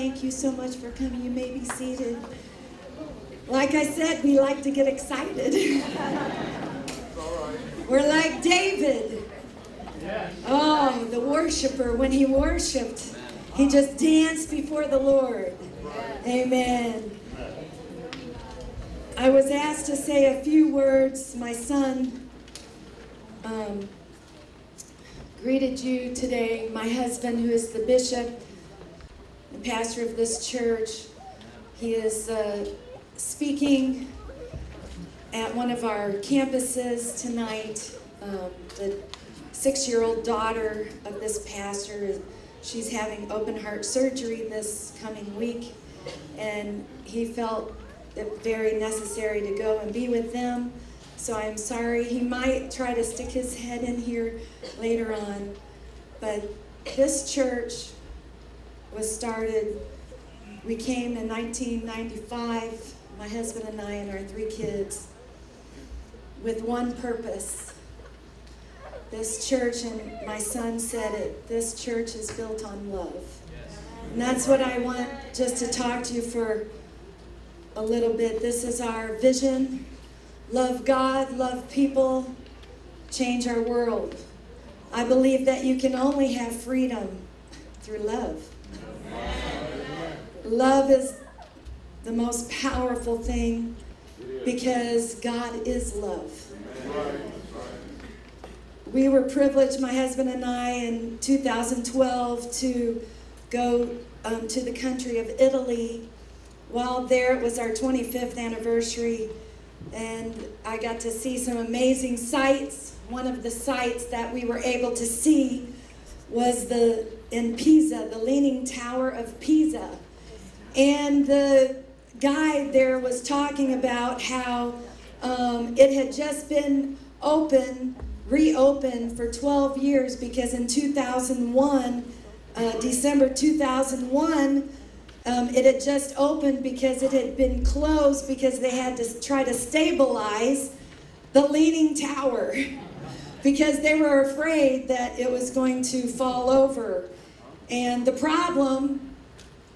thank you so much for coming. You may be seated. Like I said, we like to get excited. We're like David. Oh, the worshiper. When he worshiped, he just danced before the Lord. Amen. I was asked to say a few words. My son greeted you today. My husband, who is the bishop, the pastor of this church, he is speaking at one of our campuses tonight. The 6-year-old daughter of this pastor, she's having open heart surgery this coming week, and he felt it very necessary to go and be with them. So I'm sorry. He might try to stick his head in here later on. But this church was started, we came in 1995, my husband and I and our 3 kids, with one purpose. This church, and my son said it, this church is built on love. And that's what I want just to talk to you for a little bit. This is our vision. Love God, love people, change our world. I believe that you can only have freedom through love. Love is the most powerful thing because God is love. We were privileged, my husband and I, in 2012 to go to the country of Italy. While there, it was our 25th anniversary, and I got to see some amazing sights. One of the sights that we were able to see was in Pisa, the Leaning Tower of Pisa. And the guide there was talking about how it had just been reopened for 12 years because in 2001, December 2001, it had just opened because it had been closed because they had to try to stabilize the Leaning Tower because they were afraid that it was going to fall over. And the problem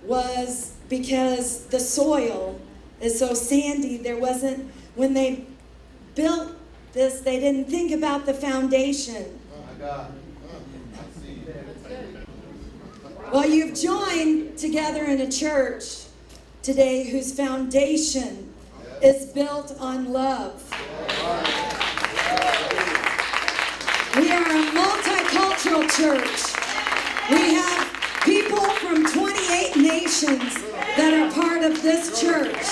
was because the soil is so sandy, when they built this, they didn't think about the foundation. Oh my God. Well, you've joined together in a church today whose foundation is built on love. We are a multicultural church. We have people from 28 nations that are part of this church.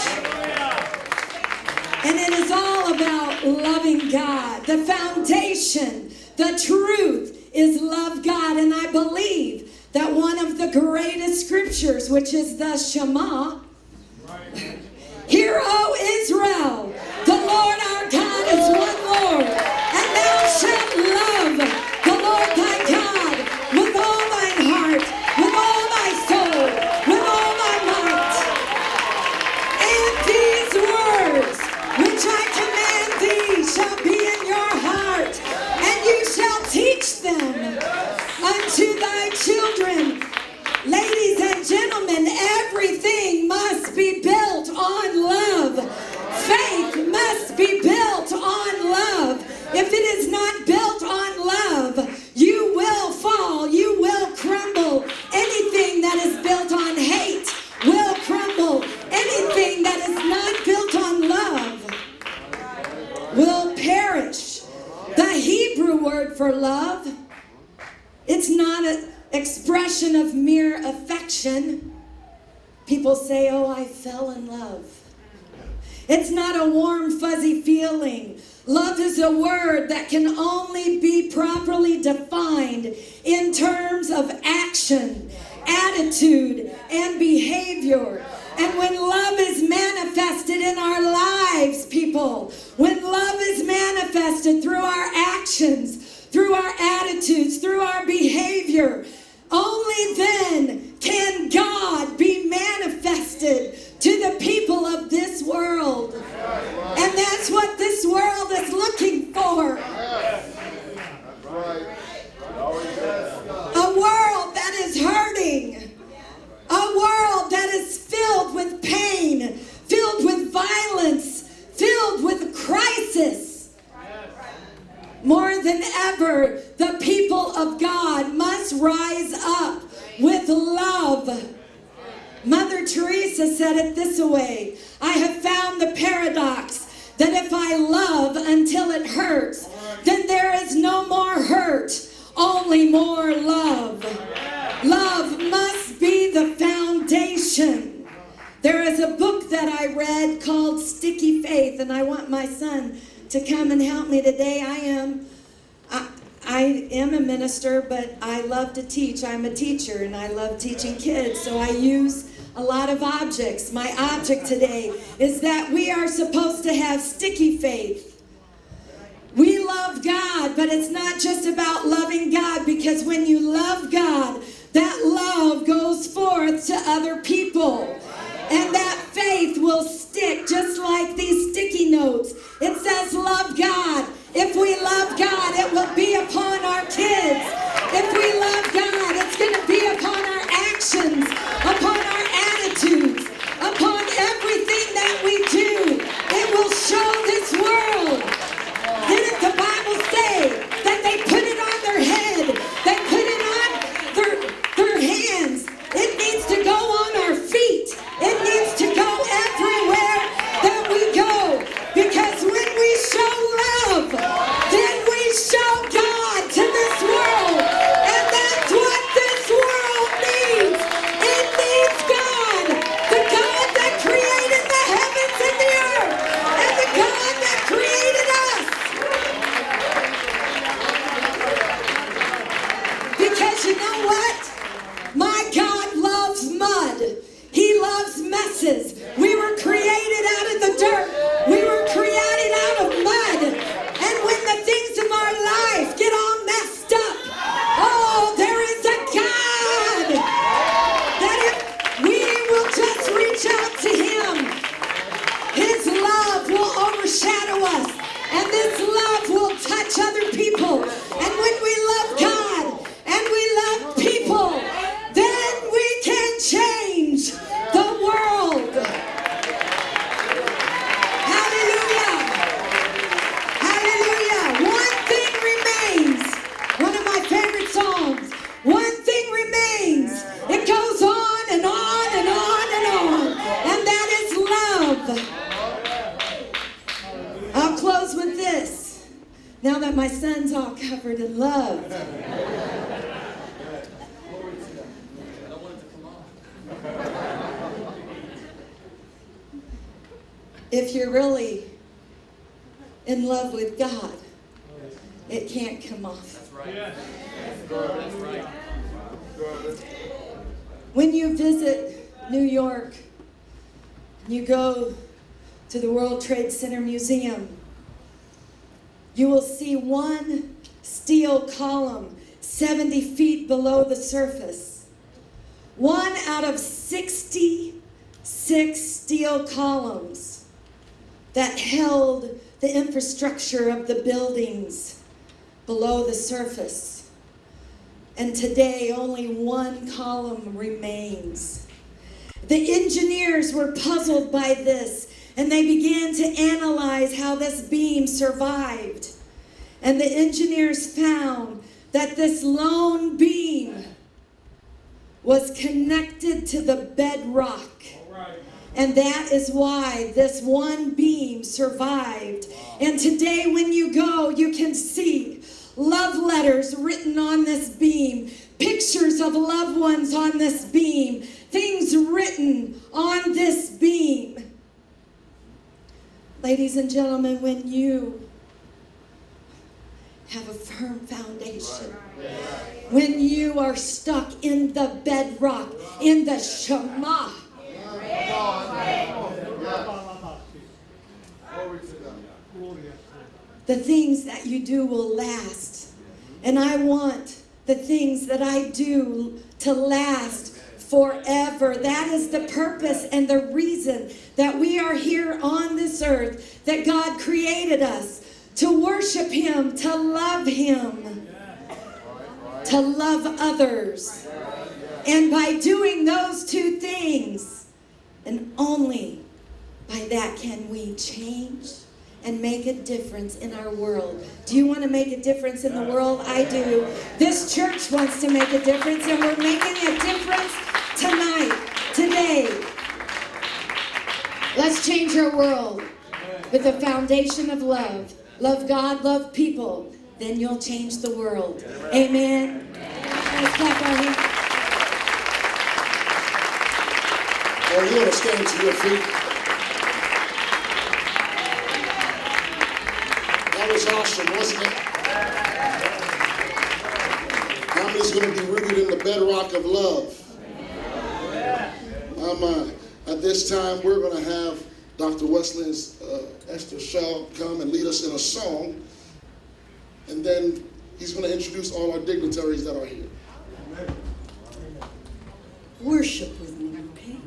And it is all about loving God. The foundation, the truth is love God. And I believe that one of the greatest scriptures, which is the Shema, Hear, O Israel, the Lord our God is one Lord, and thou shalt love the Lord thy God with all thine heart, with all thy soul, with all thy might. And these words which I command thee shall be in your heart, and you shall teach them unto thy children. Ladies and gentlemen, everything must be built on love. Faith must be built on love. If it is not built on love, you will fall, you will crumble. Anything that is built on hate will crumble. Anything that is not built on love will perish. The Hebrew word for love, it's not an expression of mere affection. People say, oh, I fell in love. It's not a warm, fuzzy feeling. Love is a word that can only be properly defined in terms of action, attitude, and behavior. And when love is manifested in our lives, people, when love is manifested through our actions, through our attitudes, through our behavior, only then can God be manifested to the people of this world. And that's what this world is looking for. A world that is hurting. A world that Teresa said it this way: I have found the paradox that if I love until it hurts, then there is no more hurt, only more love. Love must be the foundation. There is a book that I read called Sticky Faith, and I want my son to come and help me today. I am a minister, but I love to teach. I'm a teacher, and I love teaching kids, so I use a lot of objects. My object today is that we are supposed to have sticky faith. We love God, but it's not just about loving God, because when you love God, that love goes forth to other people. And that faith will stick just like these sticky notes. It says, love God. If we love God, it will be upon our kids. If we love God, it's going to be upon our actions, upon our attitudes, upon everything that we do. It will show this world. Didn't the Bible say that they put it on their head? They put it on their hands. It needs to go on our feet. It needs to go everywhere that we go. Because when we show love, then we show God to this world. And that's what this world needs. It needs God. The God that created the heavens and the earth. And the God that created us. Because you know what? My God loves mud. He loves messes. We were created out of the dirt. We were created out of mud. And when the things of our life get all messed up, oh, there is a God that if we will just reach out to Him, His love will overshadow us. And this love will touch other people. And when we love God and we love people, then we can change the world. Hallelujah. Hallelujah. One thing remains. One of my favorite songs. One thing remains. It goes on and on and on and on. And that is love. I'll close with this. Now that my son's all covered in love. If you're really in love with God, it can't come off. That's right. That's right. When you visit New York, you go to the World Trade Center Museum, you will see one steel column 70 feet below the surface. One out of 66 steel columns that held the infrastructure of the buildings below the surface. And today only one column remains. The engineers were puzzled by this, and they began to analyze how this beam survived. And the engineers found that this lone beam was connected to the bedrock. And that is why this one beam survived. And today when you go, you can see love letters written on this beam, pictures of loved ones on this beam, things written on this beam. Ladies and gentlemen, when you have a firm foundation, when you are stuck in the bedrock, in the Shema, the things that you do will last. And I want the things that I do to last forever. That is the purpose and the reason that we are here on this earth, that God created us to worship Him, to love Him, to love others. And by doing those two things, and only by that can we change and make a difference in our world. Do you want to make a difference in the world? I do. This church wants to make a difference, and we're making a difference tonight, today. Let's change our world with the foundation of love. Love God, love people. Then you'll change the world. Amen. Let's clap our hands. Oh, you want to stand to your feet? That was awesome, wasn't it? How many's going to be rooted in the bedrock of love? My mind. At this time, we're going to have Dr. Wesley Esther Shaw come and lead us in a song. And then he's going to introduce all our dignitaries that are here. Worship with me, okay?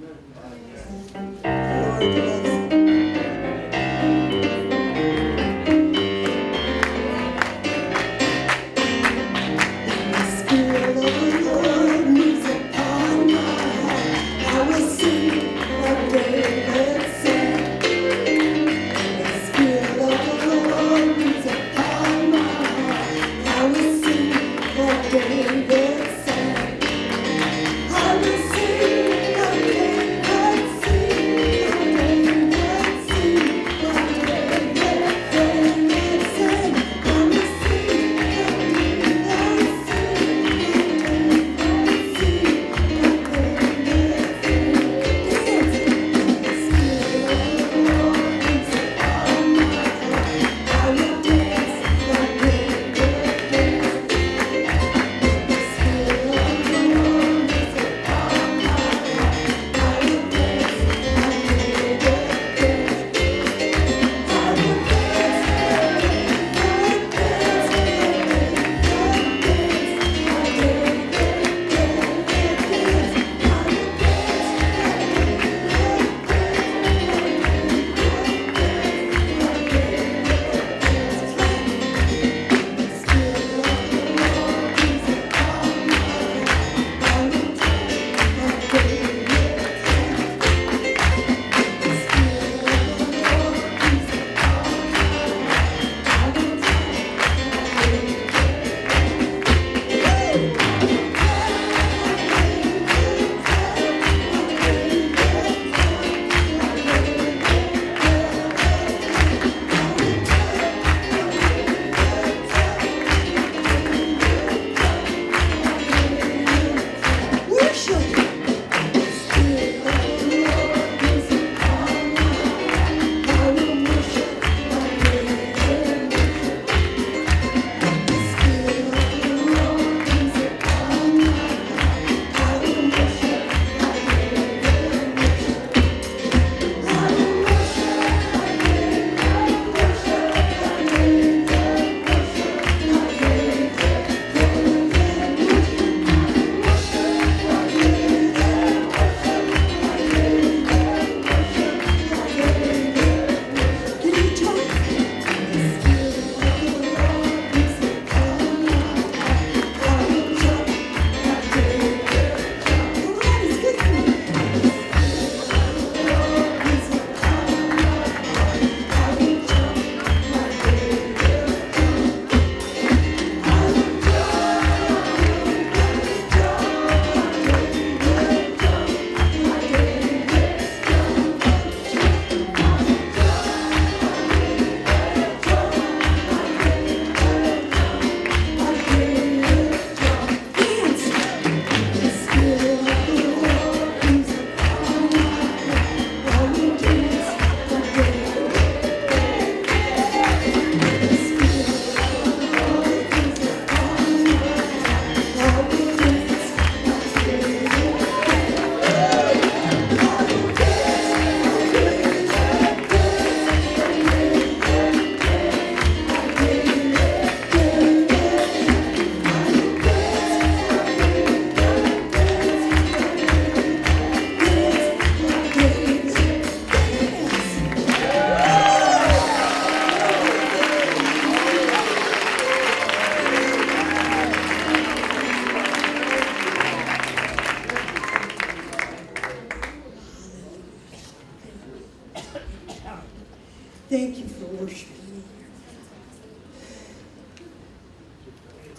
Thank you for worshiping me.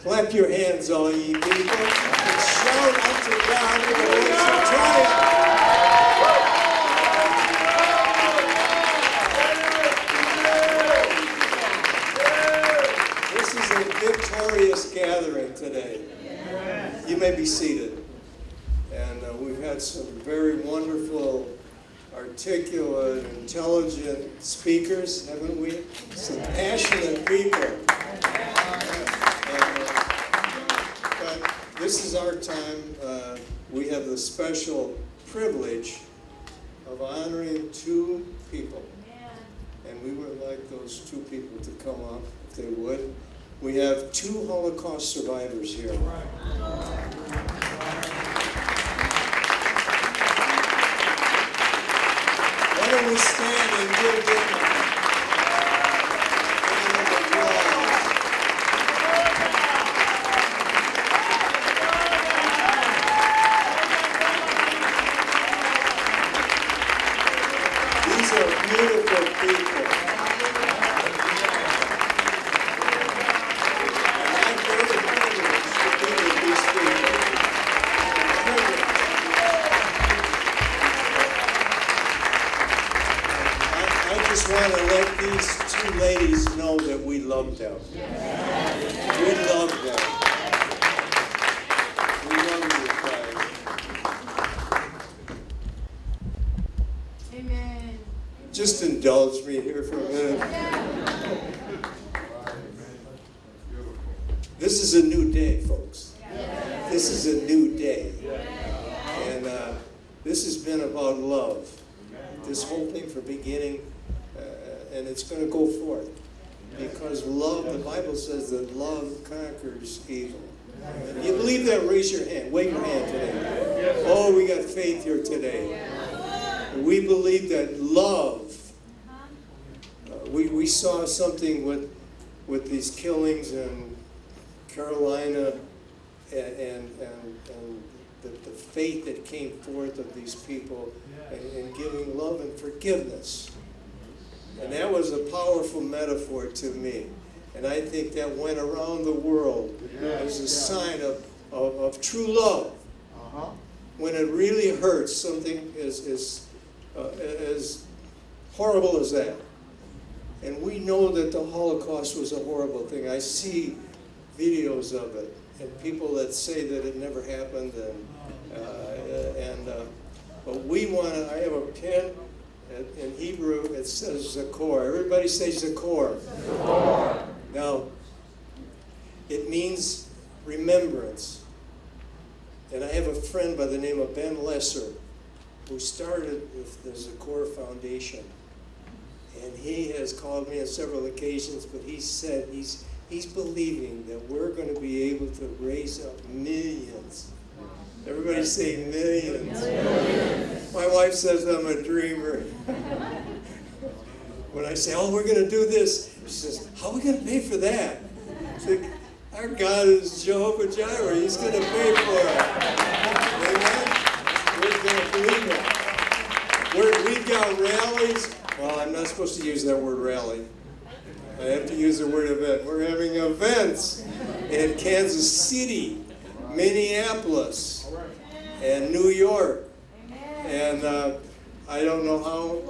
Clap your hands, all ye people, and shout unto God with a voice of triumph. may be seated. And we've had some very wonderful, articulate, intelligent speakers, haven't we? Some passionate people. But this is our time. We have the special privilege of honoring two people. And we would like those two people to come up, if they would. We have two Holocaust survivors here. Why don't we stand and give them a round of applause? These are beautiful people. I'm very privileged to be with these people. I just want to let these two ladies know that we love them. We love them. We love you guys. Amen. Just indulge me here for a minute. This is a new day, folks. This is a new day. And this has been about love. This whole thing from beginning, and it's going to go forth. Because love, the Bible says that love conquers evil. You believe that? Raise your hand. Wave your hand today. Oh, we got faith here today. We believe that love. We saw something with these killings in Carolina, and the faith that came forth of these people and giving love and forgiveness. And that was a powerful metaphor to me. And I think that went around the world as a sign of true love. When it really hurts, something as horrible as that. And we know that the Holocaust was a horrible thing. I see videos of it, and people that say that it never happened, but we want to. I have a pen. In Hebrew, it says Zakor. Everybody say Zakor. Now, it means remembrance. And I have a friend by the name of Ben Lesser who started with the Zakor Foundation. And he has called me on several occasions, but he said he's believing that we're going to be able to raise up millions. Everybody say millions. My wife says I'm a dreamer. When I say, oh, we're going to do this, she says, how are we going to pay for that? I say, our God is Jehovah Jireh. He's going to pay for it. Amen? We're going to believe it. We've got rallies. Well, I'm not supposed to use that word rally. I have to use the word event. We're having events in Kansas City, Minneapolis, and New York. And I don't know how.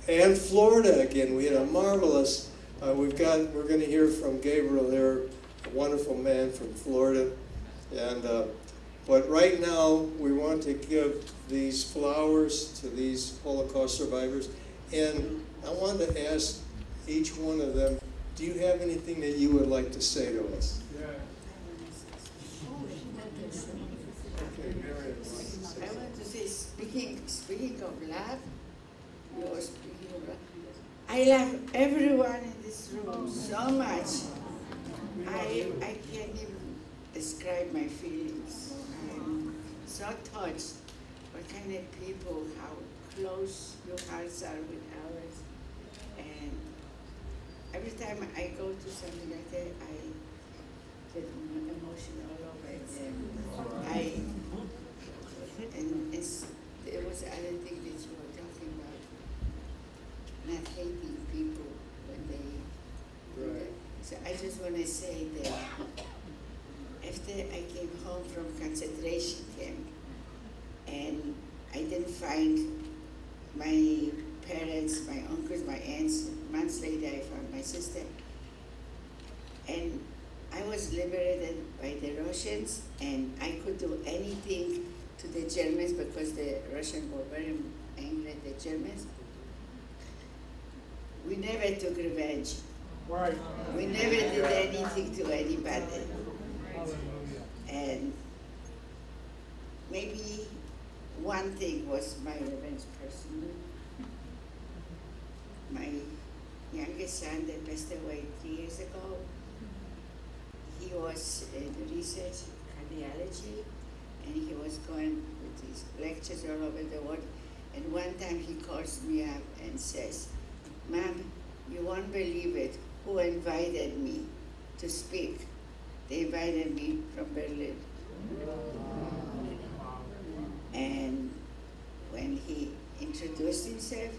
And Florida again. We had a marvelous. We're going to hear from Gabriel here, a wonderful man from Florida. And but right now we want to give these flowers to these Holocaust survivors. And I want to ask each one of them, do you have anything that you would like to say to us? I want to say, speaking of love, you're speaking of love. I love everyone in this room so much. I can't even describe my feelings. I'm so touched. What kind of people, how close your hearts are with ours. And every time I go to something like that, I get emotional all over it. There was other thing that you were talking about, not hating people when they do that. So I just want to say that after I came home from concentration camp and I didn't find my parents, my uncles, my aunts, months later I found my sister. And I was liberated by the Russians, and I could do anything to the Germans because the Russians were very angry at the Germans. We never took revenge. Right. We never did anything to anybody. And maybe one thing was my revenge personally. My youngest son that passed away 3 years ago, he was in research cardiology, and he was going with his lectures all over the world. And one time he calls me up and says, "Mom, you won't believe it, who invited me to speak? They invited me from Berlin." And when he introduced himself,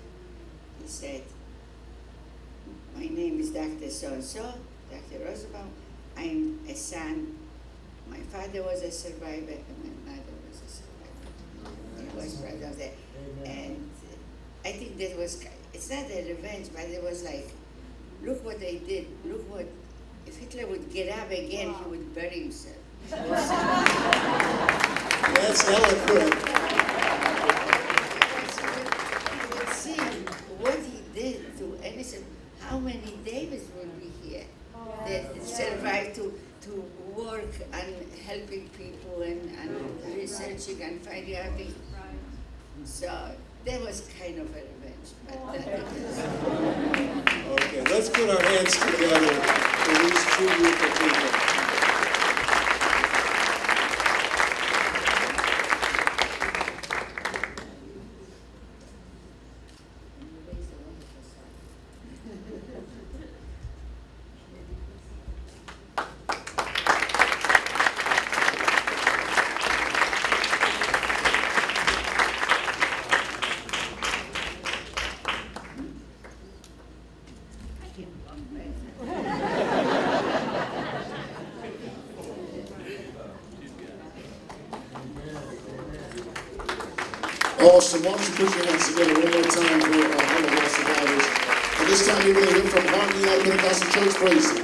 he said, "My name is Dr. So-and-so, Dr. Rosenbaum. I'm a son. My father was a survivor, and my mother was a survivor." He was proud of that. And I think that was, it's not a revenge, but it was like, look what they did. Look what, if Hitler would get up again, he would bury himself. That's eloquent. You would see what he did to innocent. How many Davids will be here that survived to work on helping people and researching and finding out things. So that was kind of a revenge. But Okay, let's put our hands together for these two group of people. Awesome. Why don't you put your hands together one more time for Holocaust survivors. And this time we're going to hear from Harmony United Pentecostal Church. Praise it.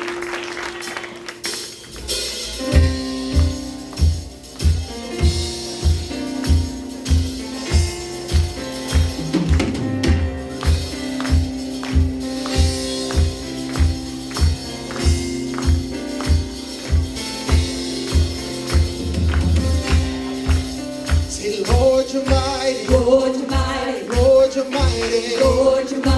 Say, Lord, you're mighty. Lord, you're mighty. Lord, you're mighty. Lord, you're mighty.